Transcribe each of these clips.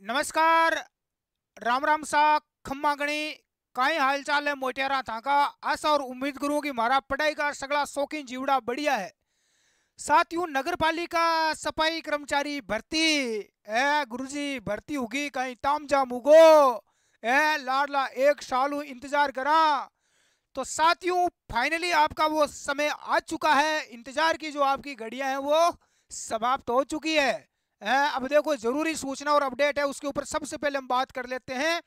नमस्कार। राम राम सा। खम्मा गणी काई हालचाल है मोटियारा थाका। आशा और उम्मीद करूं कि हमारा पढ़ाई का सगला शौकीन जीवड़ा बढ़िया है। साथियों, नगर पालिका सफाई कर्मचारी भर्ती ए गुरुजी भर्ती होगी कहीं ताम जाम उगो ए लाडला एक साल इंतजार करा। तो साथियों, फाइनली आपका वो समय आ चुका है। इंतजार की जो आपकी घड़ियां हैं वो समाप्त हो चुकी है। अब देखो, जरूरी सूचना और अपडेट है, उसके ऊपर सबसे पहले हम बात कर लेते हैं।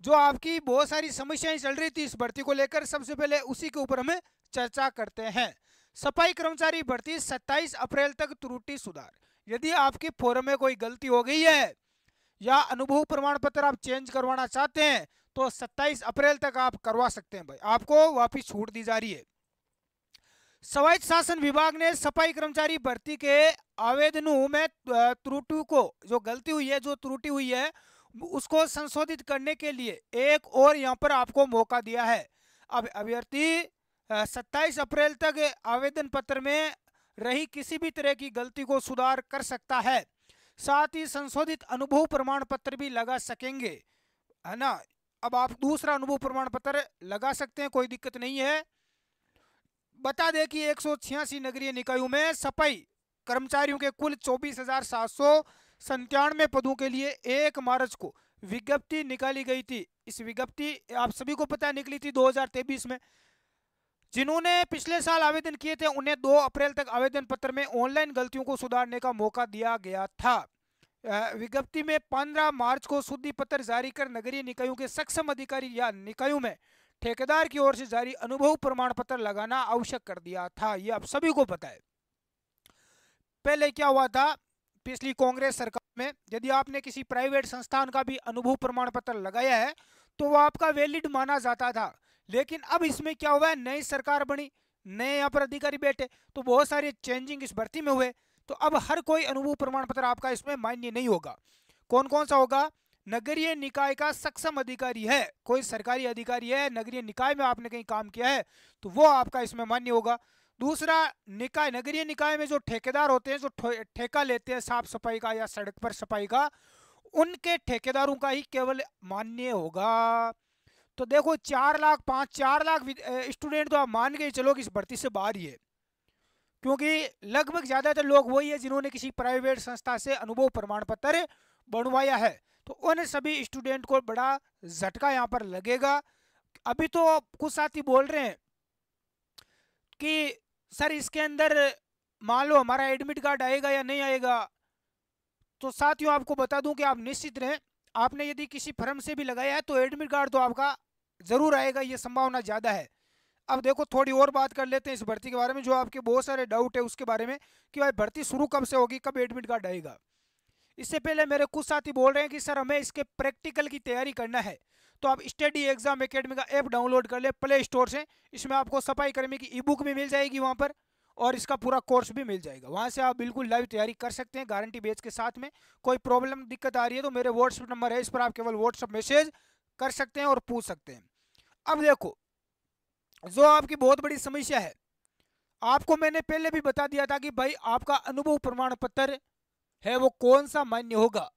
जो आपकी बहुत सारी समस्याएं चल रही थी इस भर्ती को लेकर, सबसे पहले उसी के ऊपर हम चर्चा करते हैं। सफाई कर्मचारी भर्ती 27 अप्रैल तक त्रुटि सुधार। यदि आपके फॉर्म में कोई गलती हो गई है या अनुभव प्रमाण पत्र आप चेंज करवाना चाहते हैं तो 27 अप्रैल तक आप करवा सकते हैं भाई, आपको वापिस छूट दी जा रही है। स्वायत्त शासन विभाग ने सफाई कर्मचारी भर्ती के आवेदनों में त्रुटि को, जो गलती हुई है, जो त्रुटि हुई है, उसको संशोधित करने के लिए एक और यहाँ पर आपको मौका दिया है। अब अभ्यर्थी 27 अप्रैल तक आवेदन पत्र में रही किसी भी तरह की गलती को सुधार कर सकता है। साथ ही संशोधित अनुभव प्रमाण पत्र भी लगा सकेंगे, है ना। अब आप दूसरा अनुभव प्रमाण पत्र लगा सकते हैं, कोई दिक्कत नहीं है। बता दें कि 186 नगरीय निकायों में सफाई कर्मचारियों के कुल 24,797 पदों के लिए 1 मार्च को विज्ञप्ति निकाली गई थी। इस विज्ञप्ति आप सभी को पता निकली थी 2023 में। जिन्होंने पिछले साल आवेदन किए थे उन्हें 2 अप्रैल तक आवेदन पत्र में ऑनलाइन गलतियों को सुधारने का मौका दिया गया था। विज्ञप्ति में 15 मार्च को शुद्धि पत्र जारी कर नगरीय निकायों के सक्षम अधिकारी या निकायों में ठेकेदार की ओर से जारी अनुभव प्रमाण पत्र लगाना आवश्यक कर दिया था। ये आप सभी को पता है। पहले क्या हुआ था, पिछली कांग्रेस सरकार में यदि आपने किसी प्राइवेट संस्थान का भी अनुभव प्रमाण पत्र लगाया है तो वो आपका वैलिड माना जाता था। लेकिन अब इसमें क्या हुआ है, नई सरकार बनी, नए यहाँ पर अधिकारी बैठे, तो बहुत सारे चेंजिंग इस भर्ती में हुए। तो अब हर कोई अनुभव प्रमाण पत्र आपका इसमें मान्य नहीं होगा। कौन कौन सा होगा? नगरीय निकाय का सक्षम अधिकारी है, कोई सरकारी अधिकारी है, नगरीय निकाय में आपने कहीं काम किया है तो वो आपका इसमें मान्य होगा। दूसरा, निकाय, नगरीय निकाय में जो ठेकेदार होते हैं, जो ठेका लेते हैं साफ सफाई का या सड़क पर सफाई का, उनके ठेकेदारों का ही केवल मान्य होगा। तो देखो 4 लाख स्टूडेंट तो आप मान के चलो कि इस भर्ती से बाहर ही है, क्योंकि लगभग ज्यादातर लोग वही है जिन्होंने किसी प्राइवेट संस्था से अनुभव प्रमाण पत्र बनवाया है। तो उन सभी स्टूडेंट को बड़ा झटका यहाँ पर लगेगा। अभी तो कुछ साथी बोल रहे हैं कि सर इसके अंदर मान लो हमारा एडमिट कार्ड आएगा या नहीं आएगा। तो साथियों, आपको बता दूं कि आप निश्चित रहें, आपने यदि किसी फर्म से भी लगाया है तो एडमिट कार्ड तो आपका जरूर आएगा, ये संभावना ज़्यादा है। अब देखो, थोड़ी और बात कर लेते हैं इस भर्ती के बारे में, जो आपके बहुत सारे डाउट है उसके बारे में कि भाई भर्ती शुरू कब से होगी, कब एडमिट कार्ड आएगा। इससे पहले मेरे कुछ साथी बोल रहे हैं कि सर हमें इसके प्रैक्टिकल की तैयारी करना है, तो आप स्टडी एग्जाम एकेडमी का ऐप डाउनलोड कर ले प्ले स्टोर से। इसमें आपको सफाई कर्मी की ई बुक भी मिल जाएगी वहाँ पर, और इसका पूरा कोर्स भी मिल जाएगा। वहाँ से आप बिल्कुल लाइव तैयारी कर सकते हैं गारंटी बेच के साथ में। कोई प्रॉब्लम दिक्कत आ रही है तो मेरे व्हाट्सएप नंबर है, इस पर आप केवल व्हाट्सएप मैसेज कर सकते हैं और पूछ सकते हैं। अब देखो, जो आपकी बहुत बड़ी समस्या है, आपको मैंने पहले भी बता दिया था कि भाई आपका अनुभव प्रमाण पत्र है वो कौन सा मान्य होगा।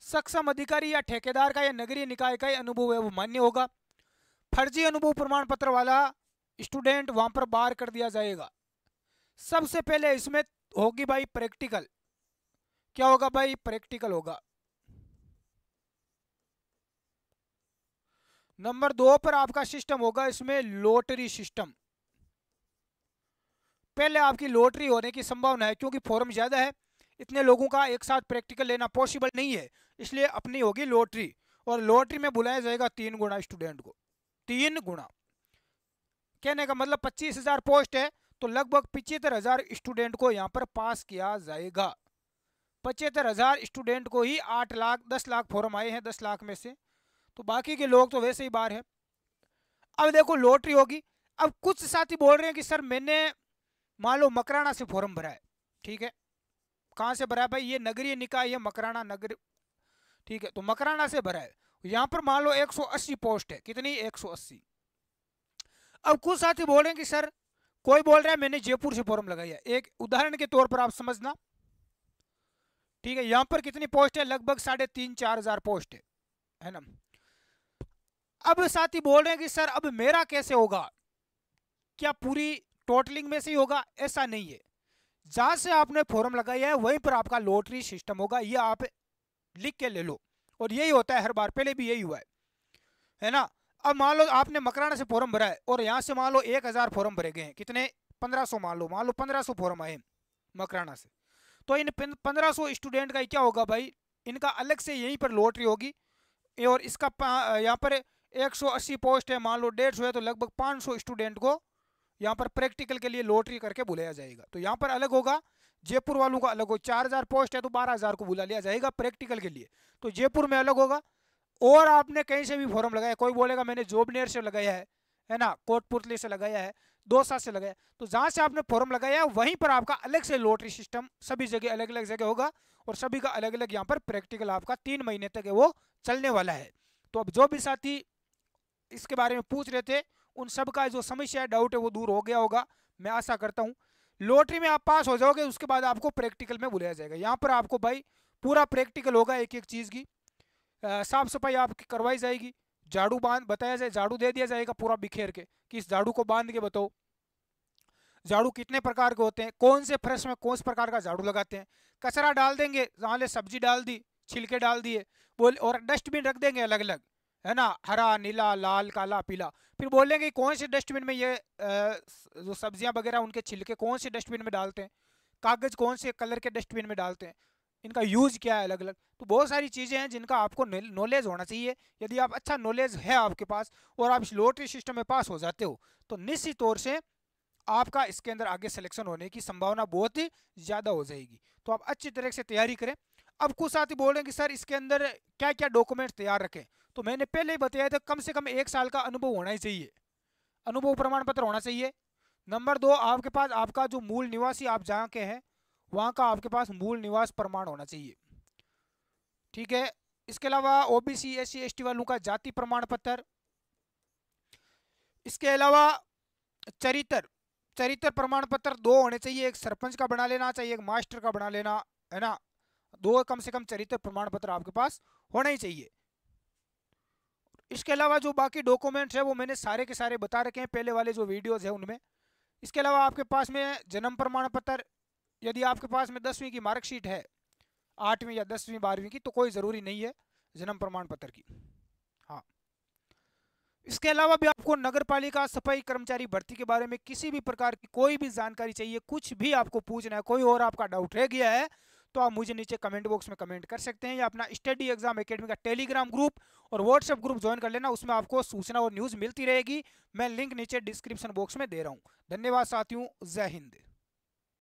सक्षम अधिकारी या ठेकेदार का या नगरीय निकाय का अनुभव है वो मान्य होगा। फर्जी अनुभव प्रमाण पत्र वाला स्टूडेंट वहां पर बाहर कर दिया जाएगा। सबसे पहले इसमें होगी भाई प्रैक्टिकल। क्या होगा भाई? प्रैक्टिकल होगा। नंबर 2 पर आपका सिस्टम होगा इसमें लॉटरी सिस्टम। पहले आपकी लॉटरी होने की संभावना है, क्योंकि फॉर्म ज्यादा है, इतने लोगों का एक साथ प्रैक्टिकल लेना पॉसिबल नहीं है, इसलिए अपनी होगी लॉटरी। और लॉटरी में बुलाया जाएगा 3 गुना स्टूडेंट को, 3 गुना। कहने का मतलब 25,000 पोस्ट है तो लगभग 75,000 स्टूडेंट को यहाँ पर पास किया जाएगा। 75,000 स्टूडेंट को ही 8 लाख 10 लाख फॉर्म आए हैं 10 लाख में से, तो बाकी के लोग तो वैसे ही बाहर है। अब देखो लॉटरी होगी। अब कुछ साथी बोल रहे हैं कि सर मैंने मान लो मकराना से फॉर्म भरा है, ठीक है, कहाँ से भरा है भाई? ये नगरीय निकाय है मकराना नगर, ठीक है, तो मकराना से भरा है। यहाँ पर मान लो 180 पोस्ट है, कितनी? 180। अब कुछ साथी बोल रहे हैं कि सर, कोई बोल रहा है मैंने जयपुर से फॉर्म लगाया है। एक उदाहरण के तौर पर आप समझना, ठीक है, यहाँ पर कितनी पोस्ट है, लगभग 3,500-4,000 पोस्ट है ना। अब साथी बोल रहे हैं कि सर अब मेरा कैसे होगा, क्या पूरी टोटलिंग में से ही होगा? ऐसा नहीं है, जहां से आपने फॉर्म लगाया है वहीं पर आपका लॉटरी सिस्टम होगा, ये आप लिख के ले लो। और यही होता है हर बार, पहले भी यही हुआ है ना। अब मान लो आपने मकराना से फॉर्म भरा है और यहाँ से मान लो 1,000 फॉर्म भरे गए हैं, कितने, 1500, मान लो 1500 फॉर्म आए मकराना से, तो इन 1500 स्टूडेंट का क्या होगा भाई, इनका अलग से यहीं पर लॉटरी होगी। और इसका यहाँ पर 180 पोस्ट है, मान लो 150 है, तो लगभग 500 स्टूडेंट को यहाँ पर प्रैक्टिकल के लिए लॉटरी करके बुलाया जाएगा। तो यहाँ पर अलग होगा, जयपुर वालों का अलग हो, 4,000 पोस्ट है तो 12,000 को बुला लिया जाएगा प्रैक्टिकल के लिए, तो जयपुर में अलग होगा। और आपने कहीं से भी फॉर्म लगाया, कोई बोलेगा मैंने जोबनेर से लगाया है ना, कोटपुतली से लगाया है, दौसा से लगाया, तो जहां से आपने फॉर्म लगाया वहीं पर आपका अलग से लॉटरी सिस्टम सभी जगह अलग अलग जगह होगा, और सभी का अलग अलग यहाँ पर प्रैक्टिकल आपका 3 महीने तक है वो चलने वाला है। तो अब जो भी साथी इसके बारे में पूछ रहे थे, उन सब का जो समस्या है, डाउट है, वो दूर हो गया होगा, मैं आशा करता हूँ। लॉटरी में आप पास हो जाओगे, उसके बाद आपको प्रैक्टिकल में बुलाया जाएगा। यहाँ पर आपको भाई पूरा प्रैक्टिकल होगा, एक एक चीज़ की साफ सफाई आपकी करवाई जाएगी, झाड़ू बांध बताया जाए, झाड़ू दे दिया जाएगा पूरा बिखेर के कि इस झाड़ू को बांध के बताओ, झाड़ू कितने प्रकार के होते हैं, कौन से फर्श में कौन से प्रकार का झाड़ू लगाते हैं, कचरा डाल देंगे, जहाँ ले सब्जी डाल दी, छिलके डाल दिए बोल, और डस्टबिन रख देंगे अलग अलग, है ना, हरा नीला लाल काला पीला। फिर बोलेंगे कौन से डस्टबिन में ये जो सब्जियां वगैरह उनके छिलके कौन से डस्टबिन में डालते हैं, कागज कौन से कलर के डस्टबिन में डालते हैं, इनका यूज क्या है अलग अलग। तो बहुत सारी चीज़ें हैं जिनका आपको नॉलेज होना चाहिए। यदि आप अच्छा नॉलेज है आपके पास और आप इस लॉटरी सिस्टम में पास हो जाते हो, तो निश्चित तौर से आपका इसके अंदर आगे सिलेक्शन होने की संभावना बहुत ही ज़्यादा हो जाएगी। तो आप अच्छी तरह से तैयारी करें। अब कुछ साथी बोल रहे हैं कि सर इसके अंदर क्या क्या डॉक्यूमेंट्स तैयार रखें, तो मैंने पहले ही बताया था, कम से कम 1 साल का अनुभव होना ही चाहिए, अनुभव प्रमाण पत्र होना चाहिए। नंबर 2, आपके पास आपका जो मूल निवासी आप जहाँ के हैं वहाँ का आपके पास मूल निवास प्रमाण होना चाहिए, ठीक है। इसके अलावा ओबीसी SC ST वालों का जाति प्रमाण पत्र, इसके अलावा चरित्र प्रमाण पत्र 2 होने चाहिए, एक सरपंच का बना लेना चाहिए, एक मास्टर का बना लेना, है ना, 2 कम से कम चरित्र प्रमाण पत्र आपके पास होना ही चाहिए। इसके अलावा जो बाकी डॉक्यूमेंट्स है वो मैंने सारे के सारे बता रखे हैं पहले वाले जो वीडियोस है उनमें। इसके अलावा आपके पास में जन्म प्रमाण पत्र, यदि आपके पास में 10वीं की मार्कशीट है, 8वीं या 10वीं 12वीं की, तो कोई ज़रूरी नहीं है जन्म प्रमाण पत्र की। हाँ, इसके अलावा भी आपको नगर पालिका सफाई कर्मचारी भर्ती के बारे में किसी भी प्रकार की कोई भी जानकारी चाहिए, कुछ भी आपको पूछना है, कोई और आपका डाउट रह गया है, तो आप मुझे नीचे कमेंट बॉक्स में कमेंट कर सकते हैं, या अपना स्टडी एग्जाम एकेडमी का टेलीग्राम ग्रुप और व्हाट्सएप ग्रुप ज्वाइन कर लेना, उसमें आपको सूचना और न्यूज़ मिलती रहेगी। मैं लिंक नीचे डिस्क्रिप्शन बॉक्स में दे रहा हूँ। धन्यवाद साथियों, जय हिंद।